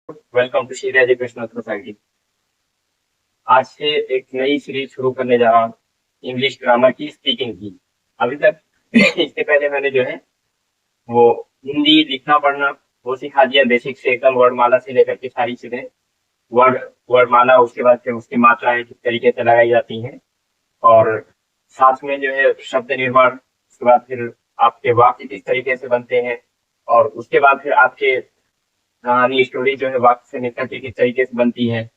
Welcome to Shri educational society. आज से एक नई सीरीज शुरू करने जा रहा हूँ, इंग्लिश ग्रामर की स्पीकिंग की। अभी तक इससे पहले मैंने जो है वो हिंदी लिखना पढ़ना वो सिखा दिया, बेसिक से एकदम वर्णमाला से लेकर के सारी चीजें। वर्ड वर्णमाला, उसके बाद फिर उसकी मात्राएं किस तरीके से लगाई जाती हैं, और साथ में जो है शब्द निर्माण, उसके बाद फिर आपके वाक्य किस तरीके से बनते हैं, और उसके बाद फिर आपके कहानी स्टोरी जो है वाक्य से निकल के किस तरीके से बनती है।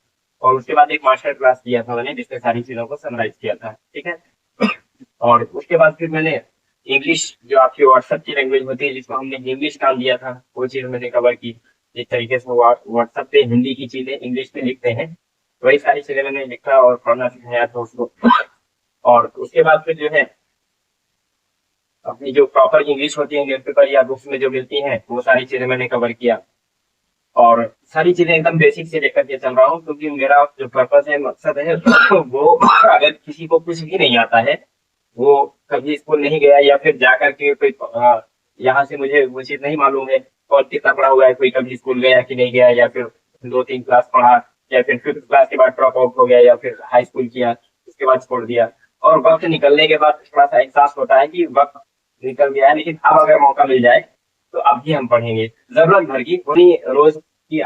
और उसके बाद एक मास्टर क्लास दिया था मैंने, जिसमें सारी चीजों को समराइज किया था। ठीक है। और उसके बाद फिर मैंने इंग्लिश, जो आपकी व्हाट्सएप की लैंग्वेज होती है जिसको हमने इंग्लिश नाम दिया था, वो चीज मैंने कवर की। जिस तरीके से व्हाट्सएप पे हिंदी की चीजें इंग्लिश में लिखते हैं, वही सारी चीजें मैंने लिखा और पढ़ना सिखाया था उसको। और उसके बाद फिर जो है अपनी जो प्रॉपर इंग्लिश होती है न्यूज़पेपर या बुक्स में जो मिलती है, वो सारी चीजें मैंने कवर किया। और सारी चीजें एकदम बेसिक से लेकर के चल रहा हूँ, क्योंकि मेरा जो पर्पस है, मकसद है वो अगर किसी को कुछ भी नहीं आता है, वो कभी स्कूल नहीं गया या फिर जा करके कोई यहाँ से मुझे वो चीज नहीं मालूम है कौन कितना पढ़ा हुआ है, कोई कभी स्कूल गया कि नहीं गया, या फिर 2-3 क्लास पढ़ा, या फिर 5th क्लास के बाद ड्रॉप आउट हो गया, या फिर हाई स्कूल किया उसके बाद छोड़ दिया। और वक्त निकलने के बाद थोड़ा सा एहसास होता है कि वक्त निकल गया है, लेकिन अब अगर मौका मिल जाए तो अब भी हम पढ़ेंगे। जरूरत भर की थोड़ी रोज की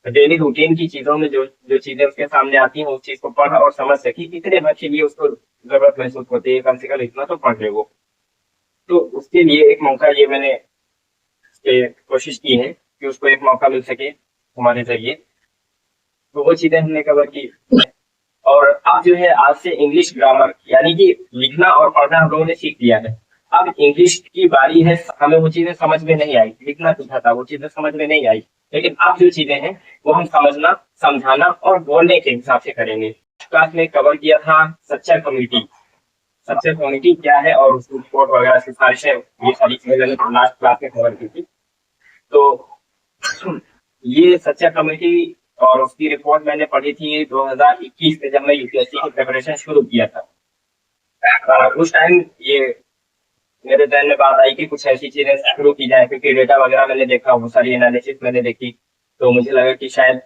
डेली रूटीन की चीजों में जो जो चीजें उसके सामने आती हैं, उस चीज को पढ़ और समझ सके, इतने भर के लिए उसको जरूरत महसूस होती है, कम से कम इतना तो पढ़ ले वो। तो उसके लिए एक मौका ये मैंने कोशिश की है कि उसको एक मौका मिल सके हमारे जरिए। तो वो चीजें हमने कवर की। और अब जो है आज से इंग्लिश ग्रामर यानी कि लिखना और पढ़ना हम लोगों ने सीख लिया है। अब इंग्लिश की बारी है, हमें वो चीजें समझ में नहीं आई, लिखना सीखा था वो चीजें समझ में नहीं आई, लेकिन अब जो चीजें हैं वो हम समझना, समझाना और बोलने के हिसाब से करेंगे। क्लास में कवर किया था सच्चा कम्युनिटी। सच्चा कम्युनिटी क्या है और उसकी रिपोर्ट वगैरह से सारी से ये सारी चीजें मैंने लास्ट क्लास में कवर की थी। तो ये सच्चा कम्युनिटी और उसकी रिपोर्ट मैंने पढ़ी थी 2021 में, जब मैं यूपीएससी की प्रिपरेशन शुरू किया था। उस टाइम ये मेरे ध्यान में बात आई कि कुछ ऐसी चीजें शुरू की जाए, क्योंकि डेटा वगैरह मैंने देखा, वो सारी एनालिसिस मैंने देखी। तो मुझे लगा कि शायद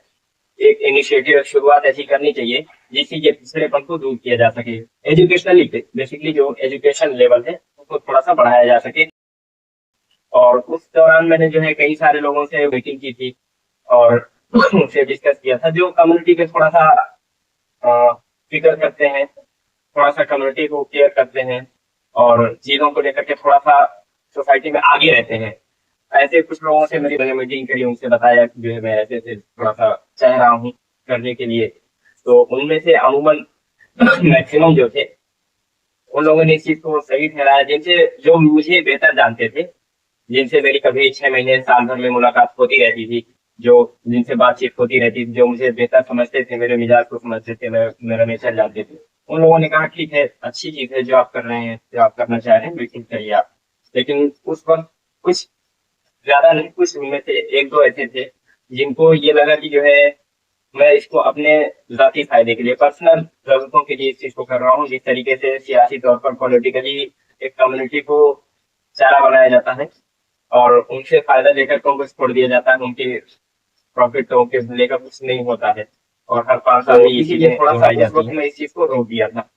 एक इनिशिएटिव, शुरुआत ऐसी करनी चाहिए जिससे ये पिछड़ेपन को दूर किया जा सके। एजुकेशनली बेसिकली जो एजुकेशन लेवल है उसको थोड़ा सा बढ़ाया जा सके। और उस दौरान मैंने जो है कई सारे लोगों से मीटिंग की थी और उनसे डिस्कस किया था, जो कम्युनिटी पे थोड़ा सा फिक्र करते हैं, थोड़ा सा कम्युनिटी को केयर करते हैं, और चीजों को लेकर के थोड़ा सा सोसाइटी में आगे रहते हैं। ऐसे कुछ लोगों से मेरी मैंने मीटिंग करी, उनसे बताया कि जो है मैं ऐसे ऐसे थोड़ा सा चाह रहा हूँ करने के लिए। तो उनमें से अमूमन मैक्सिमम जो थे, उन लोगों ने इस चीज को सही ठहराया, जिनसे जो मुझे बेहतर जानते थे, जिनसे मेरी कभी 6 महीने साल भर में मुलाकात होती रहती थी, जो जिनसे बातचीत होती रहती थी, जो मुझे बेहतर समझते थे, मेरे मिजाज को समझते थे, मेरा नेचर जानते थे, उन लोगों ने कहा ठीक है, अच्छी चीज है जो आप कर रहे हैं, जो आप करना चाह रहे हैं, बिल्कुल करिए आप। लेकिन उस वक्त कुछ ज्यादा नहीं, कुछ उनमें से एक दो ऐसे थे जिनको ये लगा कि जो है मैं इसको अपने जाती फायदे के लिए, पर्सनल जरूरतों के लिए इस चीज को कर रहा हूँ। जिस तरीके से सियासी तौर पर पॉलिटिकली एक कम्युनिटी को चारा बनाया जाता है और उनसे फायदा लेकर को उनको छोड़ दिया जाता है, उनके प्रॉफिट तो उनके लेकर कुछ नहीं होता है, और हर 5 साल में ये चीजें थोड़ा सा इस वक्त मैं इस चीज को रोक दिया था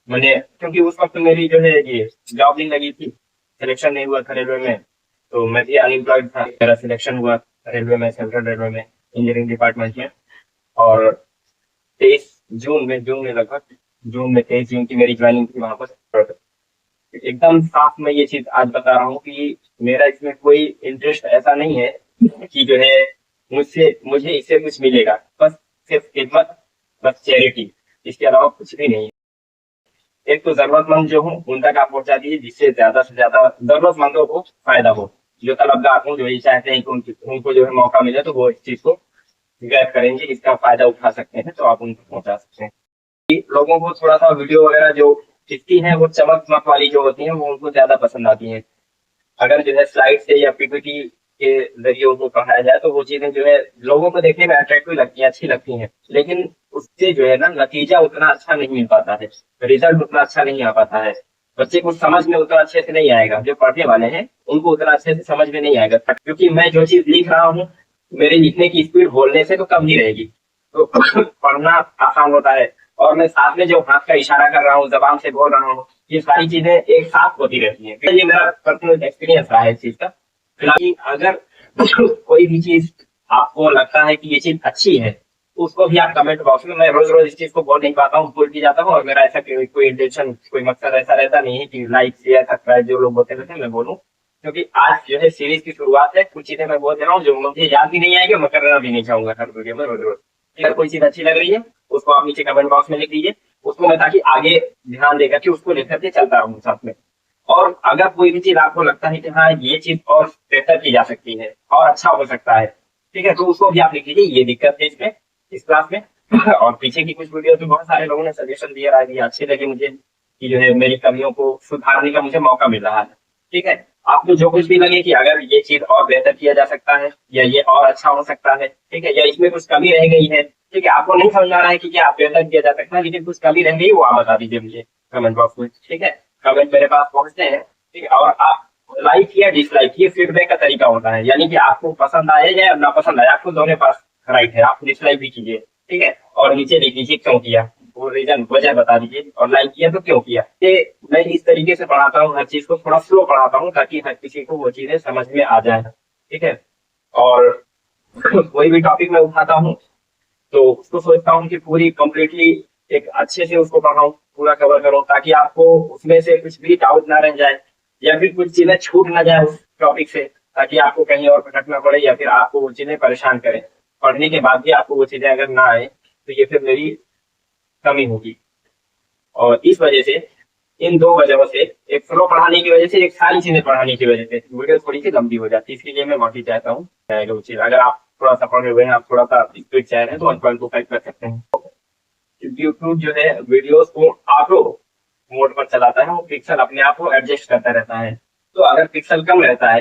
मैंने, क्योंकि उस वक्त मेरी जो है ये जॉब नहीं लगी थी, सिलेक्शन नहीं हुआ था रेलवे में। तो मैं भी अनएम्प्लॉयड था, मेरा सिलेक्शन हुआ रेलवे में, सेंट्रल रेलवे में, इंजीनियरिंग डिपार्टमेंट में। और 23 जून में लगभग जून में 23 जून की मेरी ज्वाइनिंग थी वहां पर। एकदम साफ मैं ये चीज आज बता रहा हूँ कि मेरा इसमें कोई इंटरेस्ट ऐसा नहीं है कि जो है मुझसे मुझे इससे कुछ मिलेगा, बस सिर्फ खिदमत, बस चैरिटी, इसके अलावा कुछ भी नहीं। एक तो जरूरतमंद जो हूँ उन तक आप पहुंचा दीजिए, जिससे ज्यादा से ज्यादा जरूरतमंदों को फायदा हो। जो तलबगार हूँ, जो ये चाहते हैं कि उनको जो है मौका मिले, तो वो इस चीज को ग्रैब करेंगे, इसका फायदा उठा सकते हैं, तो आप उनको पहुंचा सकते हैं। लोगों को थोड़ा सा वीडियो वगैरह जो दिखती है, वो चमक चमक वाली जो होती है, वो उनको ज्यादा पसंद आती है। अगर जो है स्लाइड से या पीपीटी के जरिए उनको पढ़ाया जाए, तो वो चीजें जो है लोगों को देखने में अट्रैक्टिव लगती हैं, अच्छी लगती हैं, लेकिन उससे जो है ना नतीजा उतना अच्छा नहीं मिल पाता है, रिजल्ट उतना अच्छा नहीं आ पाता है। बच्चे को समझ में उतना अच्छे से नहीं आएगा, जो पढ़ने वाले हैं उनको उतना अच्छे से समझ में नहीं आएगा, क्योंकि मैं जो चीज लिख रहा हूँ मेरे लिखने की स्पीड बोलने से तो कम ही रहेगी। तो पढ़ना आसान होता है, और मैं साथ में जो हाथ का इशारा कर रहा हूँ, जबान से बोल रहा हूँ, ये सारी चीजें एक साथ होती रहती हैं। ये मेरा पर्सनल एक्सपीरियंस रहा है इस चीज का। फिलहाल अगर कोई भी चीज आपको लगता है कि ये चीज अच्छी है, उसको भी आप कमेंट बॉक्स में, मैं रोज रोज इस चीज को बोल नहीं पाता हूँ, भूल भी जाता हूँ, और मेरा ऐसा कोई इंटेंशन, कोई मकसद ऐसा रहता नहीं है कि लाइक शेयर सब्सक्राइब जो लोग बोलते रहते हैं मैं बोलूँ। क्योंकि आज जो है सीरीज की शुरुआत है, कुछ चीजें मैं बोल दे रहा हूँ जो मुझे याद भी नहीं आएगी, मैं करना भी नहीं चाहूंगा हर वीडियो में रोज रोज। अगर कोई चीज अच्छी लग रही है, उसको आप नीचे कमेंट बॉक्स में लिख दीजिए, उसको मैं ताकि आगे ध्यान देकर के उसको लेकर के चलता रहूँ साथ में। और अगर कोई भी चीज आपको लगता है कि हाँ ये चीज और बेहतर की जा सकती है और अच्छा हो सकता है, ठीक है, तो उसको भी आप लिख लीजिए, ये दिक्कत है इसमें, इस क्लास में। और पीछे की कुछ वीडियो में बहुत सारे लोगों ने सजेशन दिया, राय दिया, अच्छे लगे मुझे कि जो है मेरी कमियों को सुधारने का मुझे मौका मिल रहा है। ठीक है, आपको जो कुछ भी लगे कि अगर ये चीज और बेहतर किया जा सकता है, या ये और अच्छा हो सकता है, ठीक है, या इसमें कुछ कमी रह गई है, ठीक है, आपको नहीं समझ आ रहा है कि क्या बेहतर किया जा सकता है, लेकिन कुछ कमी रह गई, वो आप बता दीजिए मुझे कमेंट बॉक्स में। ठीक है, कमेंट मेरे पास पहुंचते हैं, ठीक है, और आप लाइक या डिसलाइक, ये फीडबैक का तरीका होता है, यानी कि आपको पसंद आए या ना पसंद आए, आपको दोनों पास राइट है, आप डिसलाइक भी कीजिए, ठीक है, और नीचे लिख दीजिए क्यों किया, वो रीजन वजह बता दीजिए, और लाइक किया तो क्यों किया। ये मैं इस तरीके से पढ़ाता हूँ, हर चीज को थोड़ा स्लो पढ़ाता हूँ ताकि हर किसी को वो चीजें समझ में आ जाए। ठीक है, और कोई भी टॉपिक मैं उठाता हूँ तो उसको सोचता हूँ कि पूरी कंप्लीटली एक अच्छे से उसको पढ़ाऊँ, पूरा कवर करूँ, ताकि आपको उसमें से कुछ भी डाउट ना रह जाए, या फिर कुछ चीजें छूट ना जाए उस टॉपिक से, ताकि आपको कहीं और भटकना पड़े, या फिर आपको वो चीजें परेशान करें। पढ़ने के बाद भी आपको वो चीजें अगर ना आए, तो ये फिर मेरी कमी होगी। और इस वजह से, इन दो वजहों से, एक फ्लो पढ़ाने की वजह से, एक सारी चीजें पढ़ाने की वजह से वीडियो थोड़ी सी लंबी हो जाती है, इसके लिए मैं माफी चाहता हूँ। अगर आप थोड़ा सा पढ़े हुए हैं, आप थोड़ा सा स्पीड चाह रहे हैं, तो 1.25 कर सकते हैं। यूट्यूब जो है वीडियोस को ऑटो मोड पर चलाता है, वो पिक्सल अपने आप को एडजस्ट करता रहता है। तो अगर पिक्सल कम रहता है,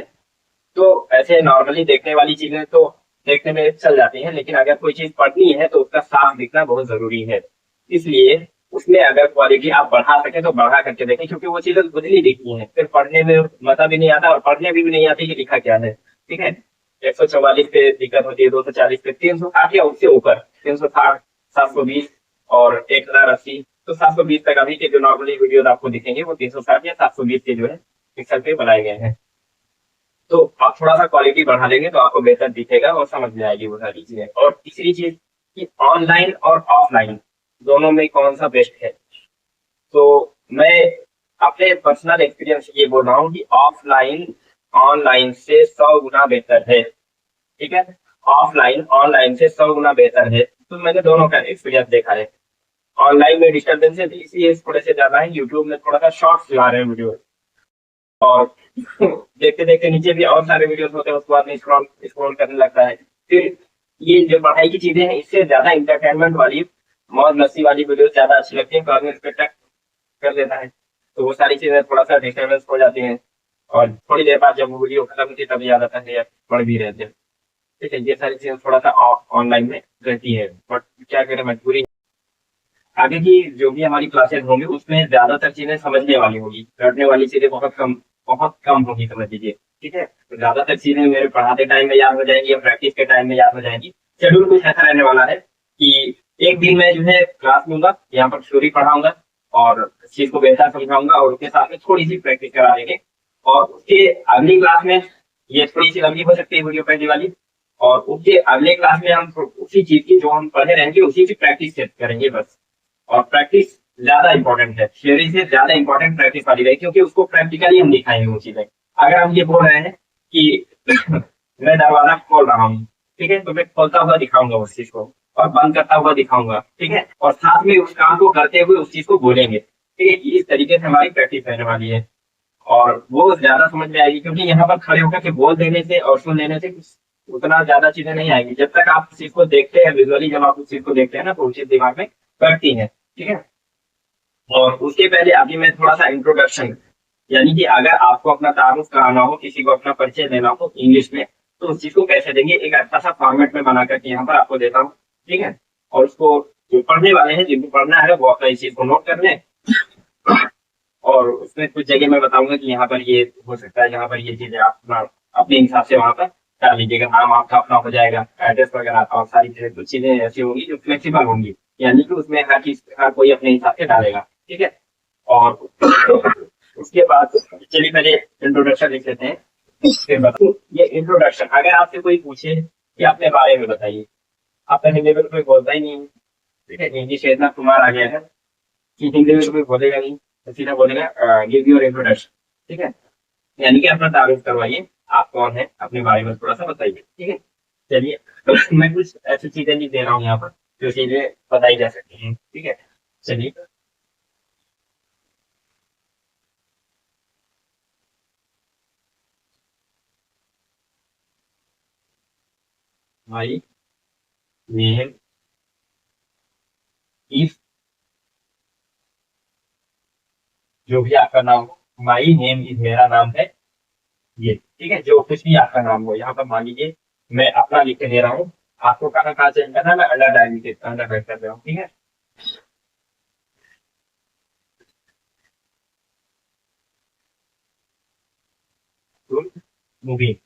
तो ऐसे नॉर्मली देखने वाली चीजें तो देखने में चल जाती हैं, लेकिन अगर कोई चीज पढ़नी है तो उसका साफ दिखना बहुत जरूरी है। इसलिए उसमें अगर क्वालिटी आप बढ़ा सके तो बढ़ा करके देखें, क्योंकि वो चीजें बुझली दिखती हैं, फिर पढ़ने में मजा भी नहीं आता, और पढ़ने भी नहीं आती कि लिखा क्या है। ठीक है, 144 पे दिक्कत होती है, 240 पे, 360 या उससे ऊपर, 360, 720 और 1080, तो 720 तक अभी के जो नॉर्मली वीडियो आपको दिखेंगे वो 360 या 720 के जो है पिक्सल पे बनाए गए हैं। तो आप थोड़ा सा क्वालिटी बढ़ा लेंगे तो आपको बेहतर दिखेगा और समझ में आएगी वो सारी चीजें। और तीसरी चीज कि ऑनलाइन और ऑफलाइन दोनों में कौन सा बेस्ट है, तो मैं अपने पर्सनल एक्सपीरियंस ये बोल रहा हूँ कि ऑफलाइन ऑनलाइन से 100 गुना बेहतर है। ठीक है, ऑफलाइन ऑनलाइन से 100 गुना बेहतर है, तो मैंने दोनों का एक्सपीरियंस देखा है। ऑनलाइन में डिस्टर्बेंस इसलिए थोड़े से ज्यादा है, यूट्यूब में थोड़ा सा शॉर्ट्स दिखा रहे हैं वीडियो, और देखते देखते नीचे भी और सारे वीडियोस होते हैं, उसके बाद में स्क्रॉल स्क्रॉल करने लगता है। फिर ये जो पढ़ाई की चीजें हैं, इससे ज्यादा इंटरटेनमेंट वाली, मौज मस्ती वाली वीडियो ज्यादा अच्छी लगती है, तो आदमी इस पे टक कर देता है, तो वो सारी चीजें थोड़ा सा डिस्टर्बेंस हो जाती हैं, और थोड़ी देर बाद जब वो वीडियो खत्म होती है तब याद आता है यार पढ़ भी रहे थे। ठीक है, ये सारी चीजें थोड़ा सा ऑफ ऑनलाइन में रहती है, बट क्या करें, मजबूरी। आगे की जो भी हमारी क्लासेस होंगी उसमें ज्यादातर चीजें समझने वाली होगी, रटने वाली चीजें बहुत कम होगी, समझ लीजिए। ठीक है, तो ज्यादातर चीजें मेरे पढ़ाते टाइम में याद हो जाएंगी या प्रैक्टिस के टाइम में याद हो जाएंगी। शेड्यूल कुछ ऐसा रहने वाला है कि एक दिन मैं जो है क्लास लूंगा, यहाँ पर थ्योरी पढ़ाऊंगा और इस चीज को बेहतर समझाऊंगा, और उसके साथ में थोड़ी सी प्रैक्टिस करा देंगे। और उसके अगली क्लास में, ये थोड़ी सी लंबी हो सकती है वीडियो पहली वाली, और उसके अगले क्लास में हम उसी चीज की जो हम पढ़े रहेंगे उसी की प्रैक्टिस करेंगे बस। और प्रैक्टिस ज्यादा इंपॉर्टेंट है, थियोरी से ज्यादा इंपॉर्टेंट प्रैक्टिस वाली है, क्योंकि उसको प्रैक्टिकली हम दिखाएंगे वो चीजें। अगर हम ये बोल रहे हैं कि मैं दरवाजा खोल रहा हूँ, ठीक है, तो मैं खोलता हुआ दिखाऊंगा उस चीज को, और बंद करता हुआ दिखाऊंगा, ठीक है, और साथ में उस काम को करते हुए उस चीज को बोलेंगे। ठीक है, इस तरीके से हमारी प्रैक्टिस रहने वाली है, और वो ज्यादा समझ में आएगी, क्योंकि यहाँ पर खड़े होकर के बोल देने से और सुन लेने से कुछ उतना ज्यादा चीजें नहीं आएगी। जब तक आप उस चीज को देखते हैं विजुअली, जब आप उस चीज को देखते हैं ना, तो उस चीज दिमाग में करती है। ठीक है, और उसके पहले अभी मैं थोड़ा सा इंट्रोडक्शन, यानी कि अगर आपको अपना तारुफ कराना हो, किसी को अपना परिचय देना हो इंग्लिश में, तो उस चीज को कैसे देंगे, एक अच्छा सा फॉर्मेट में बना करके यहाँ पर आपको देता हूँ। ठीक है, और उसको जो पढ़ने वाले हैं, जिनको पढ़ना है, वो अपना इस चीज को नोट कर लें, और उसमें कुछ जगह मैं बताऊंगा कि यहाँ पर ये हो सकता है, यहाँ पर ये चीजें आप अपने हिसाब से वहां पर डाल लीजिएगा, नाम आपका अपना हो जाएगा, एड्रेस वगैरह आपका, और सारी चीजें ऐसी होंगी जो फ्लेक्सिबल होंगी, यानी कि उसमें हर चीज हर कोई अपने हिसाब से डालेगा। ठीक है। और उसके बाद चलिए पहले इंट्रोडक्शन लिख लेते हैं, फिर बताओ। ये इंट्रोडक्शन, अगर आपसे कोई पूछे कि अपने बारे में बताइए, आपका हिंदी में तो कोई बोलता ही नहीं है। ठीक है, इंग्लिश इतना कुमार आ गया है कि हिंदी में तो कोई बोलेगा नहीं, तो सीधा बोलेगा गिव योर इंट्रोडक्शन। ठीक है, यानी कि अपना तारीफ करवाइए, आप कौन है, अपने बारे में थोड़ा सा बताइए। ठीक है, चलिए। तो मैं कुछ ऐसी चीजें नहीं दे रहा हूँ यहाँ पर जो चीजें बताई जा सकती हैं। ठीक है, चलिए। माई नेम इज, जो भी आपका नाम हो, माई नेम इज मेरा नाम है ये। ठीक है, जो कुछ भी आपका नाम हो, यहाँ पर मान लीजिए मैं अपना लिख के दे रहा हूँ, आपको कहाँ कहाँ चेंज करना है, मैं अंडर कर रहा हूँ। ठीक है, movie.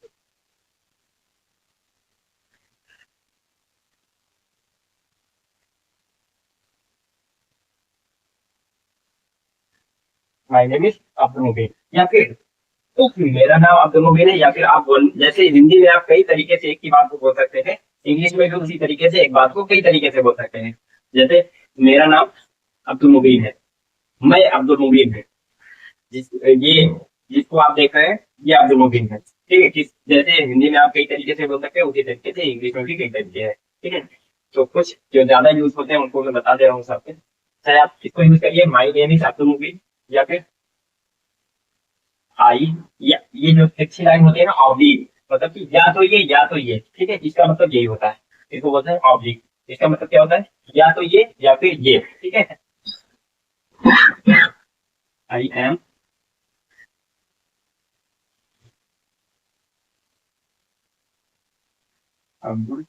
My name is Abdul Mubeen, या फिर तो मेरा नाम अब्दुल मुबीन है, या फिर आप बोल, जैसे हिंदी में आप कई तरीके से एक ही बात को बोल सकते हैं, इंग्लिश में भी उसी तरीके से एक बात को कई तरीके से बोल सकते हैं। जैसे मेरा नाम अब्दुल मुबीन है, मैं अब्दुल मुबीन है, ये जिसको आप देख रहे हैं ये अब्दुल मुबीन है। ठीक है, जैसे हिंदी में आप कई तरीके से बोल सकते हैं, उसी तरीके से इंग्लिश में भी कई तरीके हैं। ठीक है, तो कुछ जो ज्यादा यूज होते हैं उनको मैं बता दे रहा हूँ सबसे। चाहे आप इसको यूज करिए, माई नेम इज अब्दुल मुबीन, या फिर आई, या ये जो अच्छी लाइन होती है ना ऑब्लिक, मतलब कि या तो ये या तो ये। ठीक है, इसका मतलब यही होता है, इसको बोलते हैं ऑब्लिक। इसका मतलब क्या होता है, या तो ये या फिर ये। ठीक है, आई एम अब्दुल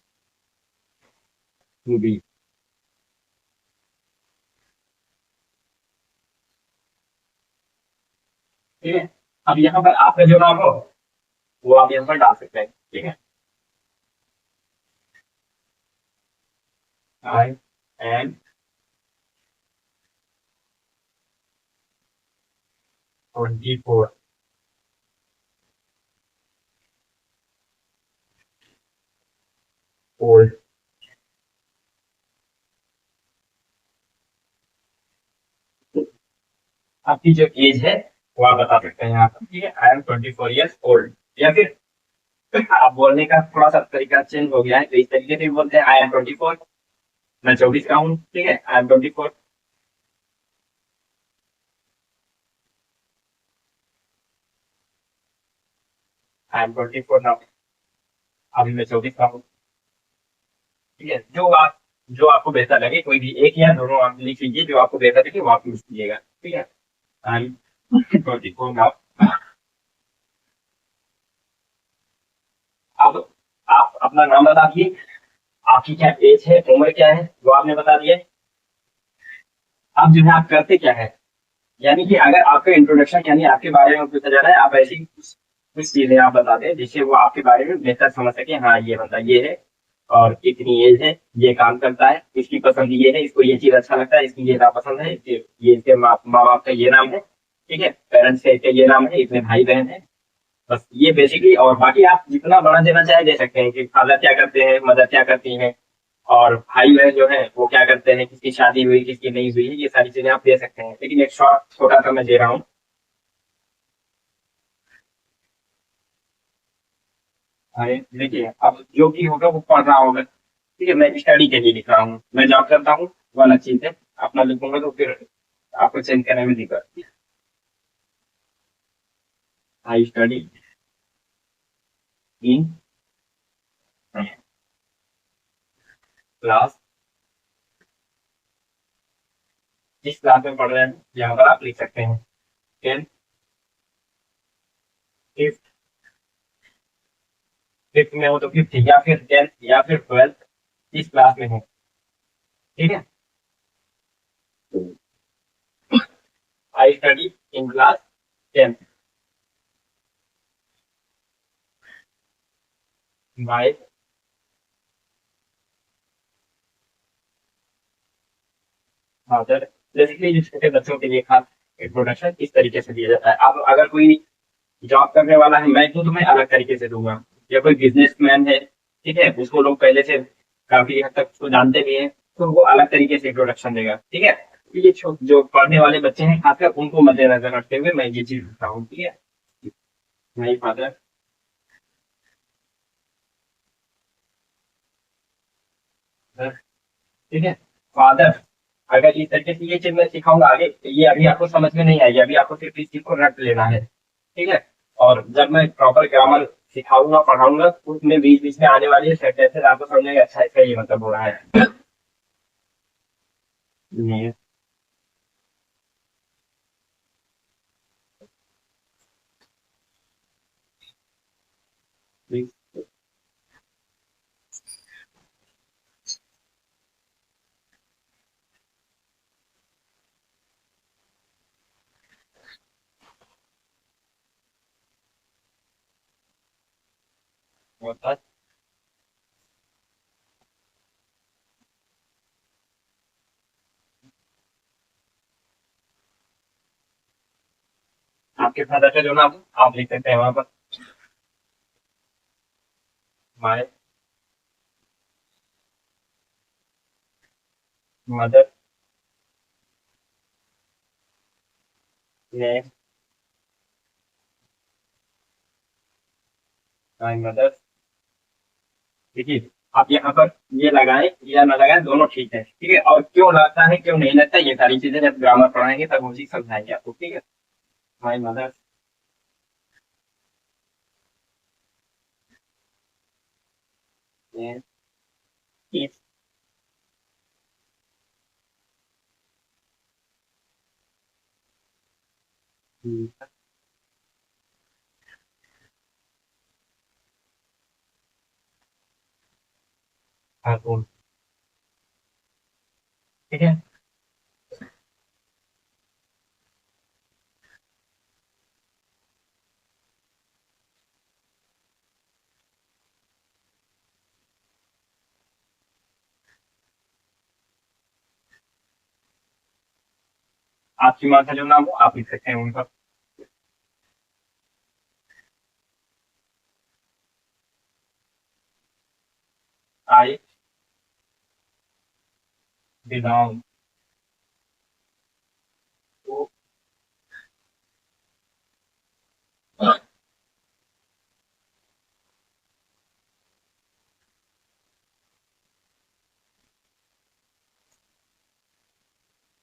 मुबीन। ठीक है, अब यहाँ पर आपका जो नाम हो वो आप यहाँ पर डाल सकते हैं। ठीक है, आई एम 24 ओल्ड। आपकी जो एज है वो आप बता सकते हैं यहाँ पर। ठीक है, आई एम 24 ईयर्स ओल्ड, या फिर आप बोलने का थोड़ा सा तरीका चेंज हो गया है, तो इस तरीके से भी बोलते हैं, आई एम 24, मैं 24 का हूँ। ठीक है, I am 24, I am 24 now, अभी मैं 24 का हूँ। ठीक है, जो आपको बेहतर लगे, कोई भी एक या दोनों आप लिख लीजिए, जो आपको बेहतर लगे वो आप यूज कीजिएगा। ठीक है, आई एम 24 नाउ। अब आप अपना नाम बता दिए, आपकी क्या एज है, उम्र क्या है, वो आपने बता दिया। अब जो है आप करते क्या है, यानी कि अगर आपका इंट्रोडक्शन यानी आपके बारे में पूछा जा रहा है, आप ऐसी कुछ कुछ चीजें आप बता दें जिससे वो आपके बारे में बेहतर समझ सके, हाँ ये बंदा ये है, और इतनी एज है, ये काम करता है, इसकी पसंद ये है, इसको ये चीज अच्छा लगता है, इसकी ये नापसंद है, ये इसके माँ बाप का ये नाम है। ठीक है, पेरेंट्स का इसका ये नाम है, इतने भाई बहन है, बस ये बेसिकली। और बाकी आप जितना बड़ा देना चाहे दे सकते हैं, कि फादर क्या करते हैं, मदर क्या करती हैं, और भाई बहन जो है वो क्या करते हैं, किसकी शादी हुई किसकी नहीं हुई, ये सारी चीजें आप दे सकते हैं, लेकिन एक शॉर्ट छोटा सा मैं दे रहा हूँ। अरे देखिए, अब जो भी होगा वो पढ़ रहा होगा। ठीक है, मैं स्टडी के लिए लिख रहा हूँ, मैं जॉब करता हूँ, वो अलग चीज है। अपना लिखूंगा तो फिर आपको चेंज करने में दिक्कत। आई स्टडी इन क्लास, जिस क्लास में पढ़ रहे हैं यहाँ पर आप लिख सकते हैं। टेंथ, फिफ्थ, फिफ्थ में हो तो फिफ्थ, या फिर टेंथ, या फिर ट्वेल्थ, इस क्लास में हो। ठीक है, आई स्टडी इन क्लास 10। 10। 10 में हो तो 10th या फिर 12th, इस क्लास में हो। ठीक है, आई स्टडी इन क्लास 10। 10। 10 में हो तो 5th या फिर 12th, इस क्लास में हो। ठीक है, आई स्टडी इन क्लास 10। 10 में हो तो 5th या फिर 12th, इस क्लास में हो। ठीक है, बाय फादर। बेसिकली जो छोटे बच्चों के लिए खास इंट्रोडक्शन इस तरीके से दिया जाता है। अब अगर कोई जॉब करने वाला है, मैं तो तुम्हें अलग तरीके से दूंगा। या कोई बिजनेसमैन है, ठीक है, उसको लोग पहले से काफी हद तक उसको जानते भी हैं, तो वो अलग तरीके से इंट्रोडक्शन देगा, ठीक है। तो ये जो पढ़ने वाले बच्चे हैं खासकर उनको मद्देनजर रखते हुए मैं ये चीज रखता हूँ, ठीक है। माई फादर, ठीक है, फादर। अगर इस तरीके से ये चीज मैं सिखाऊंगा आगे, ये अभी आपको समझ में नहीं आएगी, अभी आपको सिर्फ इस चीज को रट लेना है, ठीक है। और जब मैं प्रॉपर ग्रामर सिखाऊंगा पढ़ाऊंगा, उसमें बीच बीच में आने वाली सेंटेंसेस आपको समझेगा, अच्छा इसका ये मतलब हो रहा है। ये होता है। आपके फादर का जो नाम आप लिख सकते हैं वहां पर। माय मदर ने, माय मदर, देखिए। आप यहाँ पर ये लगाएं या ना लगाएं, दोनों ठीक है, ठीक है। और क्यों लगता है क्यों नहीं लगता, ये सारी चीजें जब ग्रामर पढ़ाएंगे तब वो चीज समझाएंगे आपको, ठीक है। माय मदर इज, खातून, ठीक है। आपकी माँ का जो नाम हो आप लिख सकते हैं उनका। आई बिलोंग टू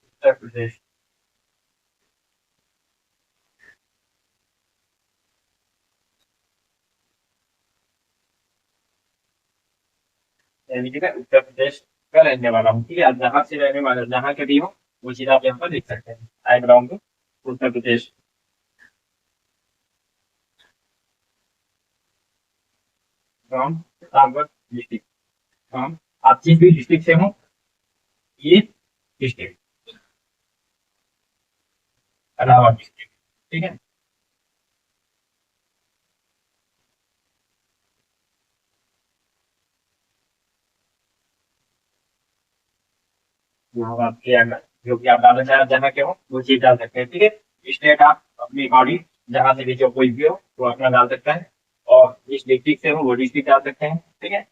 उत्तर प्रदेश। यानी कि मैं उत्तर प्रदेश का रहने वाला हूँ, ठीक है। आप जहाँ से रहने वाले जहाँ के भी हो वो चीज आप यहाँ पर लिख सकते हैं। I belong to Uttar Pradesh. From Ramgarh district. From, आप जिस भी डिस्ट्रिक्ट से हो, ये डिस्ट्रिक्ट इलाहाबाद डिस्ट्रिक्ट, ठीक है। इलाहाबाद के अगर जो भी आप डालना चाहें, आप जहाँ के हो वो चीज डाल सकते हैं, ठीक है। स्टेट आप अपनी अकॉर्डिंग जहाँ से भी जो कोई भी हो वो अपना डाल सकता है। और जिस डिस्ट्रिक्ट से हो वो डिस्ट्रिक्ट डाल सकते हैं, ठीक है।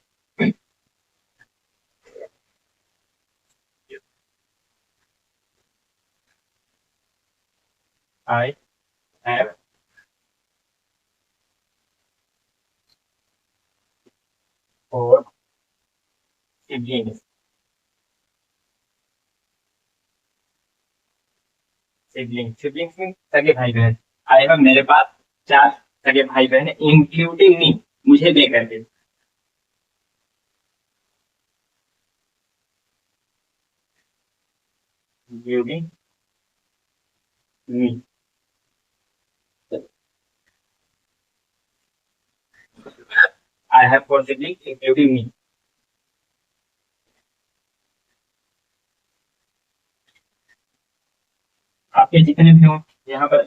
I have four siblings. Sibling, siblings mean सगे भाई बहन। आई हैव, मेरे पास चार सगे भाई बहन है, इंक्लूडिंग मी, मुझे दे करके। Including me. I have four siblings including me. आपके जितने भी हो यहाँ पर,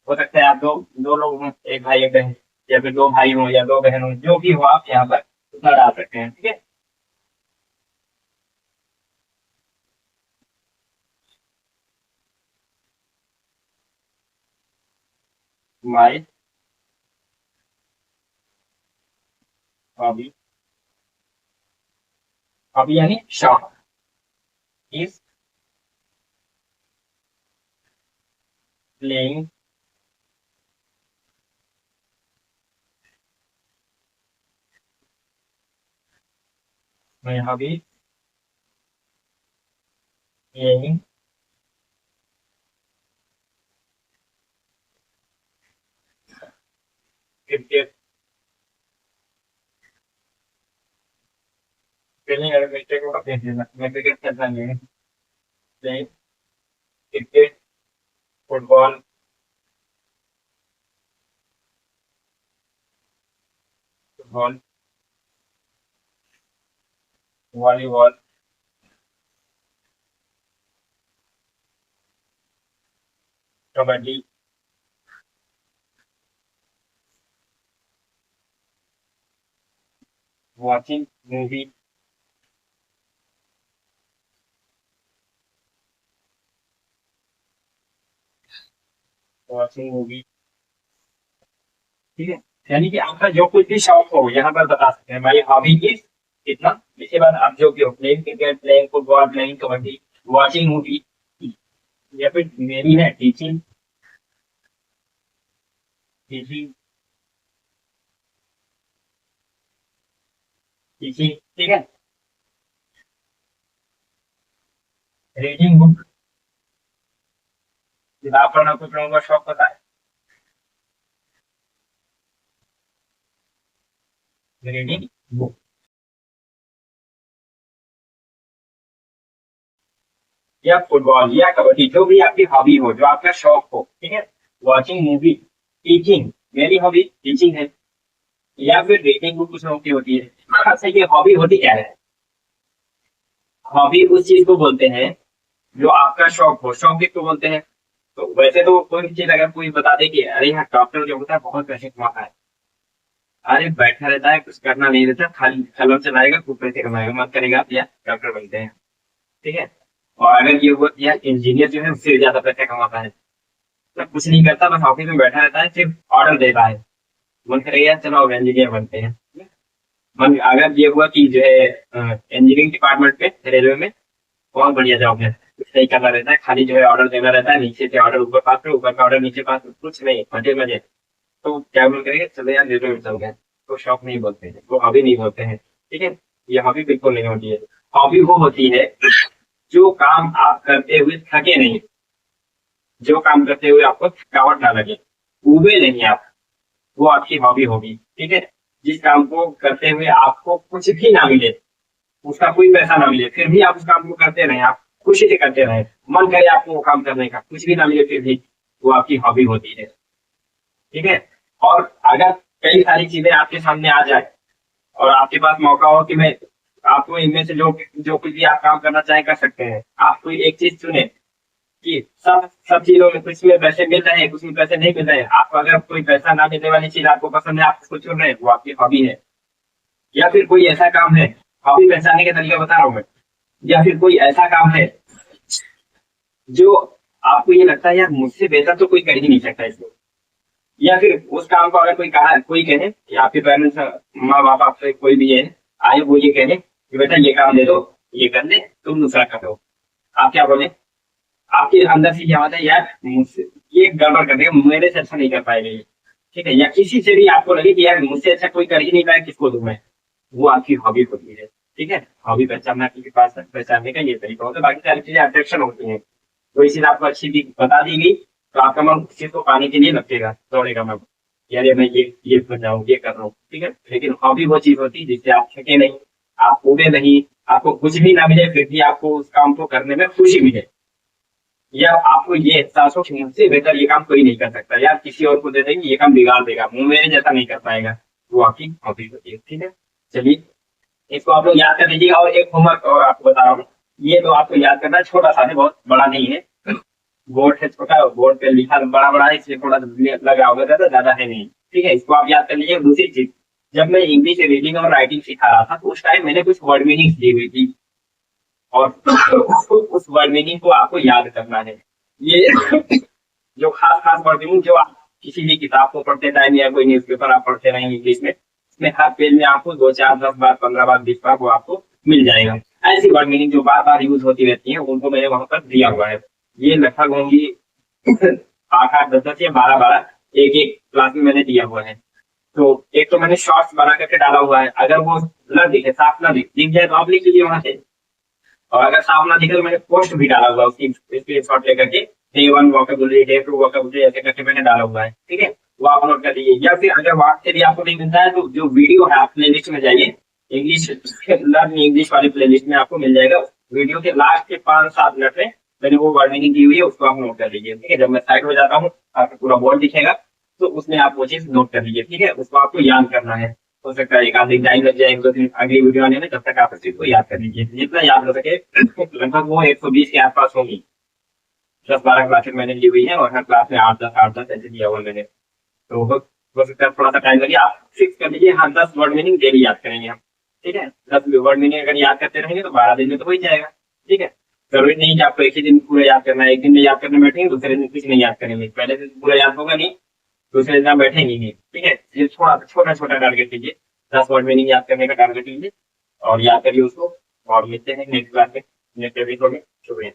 हो सकता है आप दो दो लोग हों, एक भाई एक बहन, या फिर दो भाई हो या दो बहन हो, जो भी हो आप यहाँ पर उतना डाल सकते हैं। ठीक है, माई हॉबी, हॉबी यानी शौक, is playing my hobby, playing cricket, playing अगर मिस्टेक होगा भेज देना, मैं क्रिकेट खेलता नहीं हूँ। Playing cricket, football, football, volleyball, kabaddi, watching movie, watching movie. ठीक है, यानी कि आपका जो कुछ भी शौक हो यहाँ पर बता सकते हैं, हमारी हॉबी इज इतना। इसके बाद आप जो भी हो, playing cricket, playing football, playing kabaddi, watching movie, या फिर मेरी है टीचिंग, टीचिंग, टीचिंग। ठीक है, रीडिंग बुक, किताब पढ़ना कुछ लोगों का शौक होता है, रीडिंग बुक, या फुटबॉल या कबड्डी, जो भी आपकी हॉबी हो, जो आपका शौक हो। ठीक है, वॉचिंग मूवी, टीचिंग, मेरी हॉबी टीचिंग है, या फिर रीडिंग बुक कुछ लोगों की होती है। अच्छा, ये हॉबी होती क्या है? हॉबी उस चीज को बोलते हैं जो आपका शौक हो, शौक किसको बोलते हैं? तो वैसे तो कोई भी चीज अगर कोई बता दे कि अरे यहाँ डॉक्टर जो होता है बहुत पैसे कमाता है, अरे बैठा रहता है, कुछ करना नहीं रहता, खाली कलम चलाएगा, खूब पैसे कमाएगा, मत करेगा आप, या डॉक्टर बनते हैं। ठीक है, और अगर ये हुआ यार इंजीनियर जो है उससे ज्यादा पैसे कमाता है, तो कुछ नहीं करता, बस ऑफिस में बैठा रहता है, सिर्फ ऑर्डर देता है, मन करेगा यार चलो अब इंजीनियर बनते हैं। मन अगर ये हुआ कि जो है इंजीनियरिंग डिपार्टमेंट पे रेलवे में बहुत बढ़िया जॉब है, कुछ नहीं करना रहता है, खाली जो है ऑर्डर देना रहता है, नीचे से ऑर्डर ऊपर पास करो, ऊपर का ऑर्डर नीचे पास करो, कुछ नहीं, मजे मजे। तो क्या बोल करेंगे, चलो यार रेलवे में चल गए। तो शौक नहीं बोलते हैं, वो हॉबी नहीं बोलते हैं। ठीक है, ये हॉबी बिल्कुल नहीं होती है। हॉबी वो होती है जो काम आप करते हुए थके नहीं, जो काम करते हुए आपको थकावट ना लगे, उबे नहीं आप, वो आपकी हॉबी होगी। ठीक है, जिस काम को करते हुए आपको कुछ भी ना मिले, उसका कोई पैसा ना मिले, फिर भी आप उस काम को करते रहे, आप खुशी से करते रहे, मन करे आपको वो काम करने का, कुछ भी ना मिले फिर भी, वो आपकी हॉबी होती है। ठीक है, और अगर कई सारी चीजें आपके सामने आ जाए और आपके पास मौका हो कि मैं आपको इनमें से जो जो कुछ भी आप काम करना चाहे कर सकते हैं, आप कोई एक चीज चुने कि सब सब चीजों में कुछ में पैसे मिल रहे हैं, कुछ में पैसे नहीं मिल रहे हैं, आपको अगर कोई पैसा ना मिलने वाली चीज आपको पसंद है, आप उसको चुन रहे हैं, वो आपकी हॉबी है। या फिर कोई ऐसा काम है, हॉबी पहचानने का तरीका बता रहा हूँ मैं, या फिर कोई ऐसा काम है जो आपको ये लगता है यार मुझसे बेहतर तो कोई कर ही नहीं सकता इसको, या फिर उस काम को अगर कोई कहा, कोई कहे कि आपके पेरेंट्स, माँ बाप, आपसे कोई भी है, आए वो ये कहे कि बेटा ये काम दे दो, ये कर दे, तुम दूसरा कर दो, आप क्या बोले? आपके अंदर से क्या होता है, यार मुझसे ये गड़बड़ कर देगा, मेरे से अच्छा नहीं कर पाएगा ये। ठीक है, या किसी से भी आपको लगे कि यार मुझसे अच्छा कोई कर ही नहीं पाया, किसको दूं मैं, वो आपकी हॉबी होती है। ठीक है, हॉबी पहचानना के पास पहचानने का ये तरीका होता है, बाकी सारी चीजें अट्रैक्शन होती है। कोई चीज आपको अच्छी भी बता दी गई तो आपका मन उस चीज को पाने के लिए लगेगा, दौड़ेगा मन, यार ये मैं ये बन जाऊँ, ये कर रहा हूँ। ठीक है, लेकिन हॉबी वो चीज होती है जिससे आप थके नहीं, आप उबे नहीं, आपको कुछ भी ना मिले फिर भी आपको उस काम को करने में खुशी मिले, या आपको ये एहसास हो कि मुझसे बेहतर ये काम कोई नहीं कर सकता, यार किसी और को दे देंगे ये काम बिगाड़ देगा, वो मेरे जैसा नहीं कर पाएगा, वो आपकी हॉबी होती है। ठीक है, चलिए इसको आप लोग याद कर लीजिएगा, और एक होमवर्क और आपको बता रहा हूँ, ये तो आपको याद करना है, छोटा सा है, बहुत बड़ा नहीं है, बोर्ड है छोटा, बोर्ड पे लिखा बड़ा बड़ा है, इसलिए थोड़ा लगा होगा, ज्यादा ज्यादा है नहीं। ठीक है, इसको आप याद कर लीजिए। दूसरी चीज, जब मैं इंग्लिश रीडिंग और राइटिंग सिखा रहा था तो उस टाइम मैंने कुछ वर्ड मीनिंग दी हुई थी, और उस वर्ड मीनिंग को आपको याद करना है। ये जो खास खास वर्ड मीनिंग जो आप किसी भी किताब को पढ़ते टाइम या कोई न्यूज़पेपर आप पढ़ते रहेंगे इंग्लिश में, उसमें हर पेज में आपको 2 4 10 बार 15 बार 20 बार वो आपको मिल जाएगा। ऐसी वर्ड मीनिंग जो बार बार यूज होती रहती है उनको मैंने वहां पर दिया हुआ है। ये लगभग होंगी 8 8 10 10 या 12 12 एक एक क्लास में मैंने दिया हुआ है। तो एक तो मैंने शॉर्ट्स बना करके डाला हुआ है, अगर वो न दिखे, साफ ना दिख जाए तो आप लिख लीजिए वहां से। और अगर साफ ना दिखे तो मैंने पोस्ट भी डाला हुआ है, उसकी स्क्रीनशॉट लेकर के डे 1 वोकेबुलरी, डे 2 वोकेबुलरी ऐसे करके मैंने डाला हुआ है, ठीक है। वो आप नोट कर लीजिए, या फिर अगर वहां से भी आपको नहीं मिलता है तो जो वीडियो है आप प्ले लिस्ट में जाइए, इंग्लिश लर्न इंग्लिश वाली प्ले लिस्ट में आपको मिल जाएगा। वीडियो के लास्ट के 5 7 मिनट में मैंने वो वर्डिंग दी हुई है, उसको आप नोट कर लीजिए, ठीक है। जब मैं साइड हो जाता हूँ आपको पूरा बोर्ड दिखेगा, तो उसमें आप वो चीज नोट कर लीजिए, ठीक है। उसको आपको याद करना है। हो सकता है एक आध दिन टाइम लग जाए, 1 2 दिन अगली वीडियो आने में, तब तक आप इस चीज को याद कर लीजिए, जितना याद हो सके। लगभग वो 120 के आसपास होगी। 10 12 क्लासेस मैंने ली हुई है और हर क्लास में 8 10 ऐसे दिया हुआ मैंने। तो हो सकता है थोड़ा सा टाइम लगे, आप फिक्स कर लीजिए हाँ 10 वर्ड मीनिंग डेली याद करेंगे हम, ठीक है। 10 वर्ड मीनिंग अगर याद करते रहेंगे तो 12 दिन में तो हो ही जाएगा, ठीक है। जरूरी नहीं कि आपको एक ही दिन पूरा याद करना है, एक दिन में याद करने बैठेंगे दूसरे दिन कुछ नहीं याद करेंगे, पहले दिन पूरा याद होगा नहीं, दूसरे दिन आप बैठेंगे नहीं, ठीक है। ये थोड़ा छोटा छोटा टारगेट लीजिए, 10 वर्ड मीनिंग याद करने का टारगेट लीजिए और याद करिए उसको। और मिलते हैं नेक्स्ट क्लास में, नेक्स्ट एपिसोड में। शुक्रिया।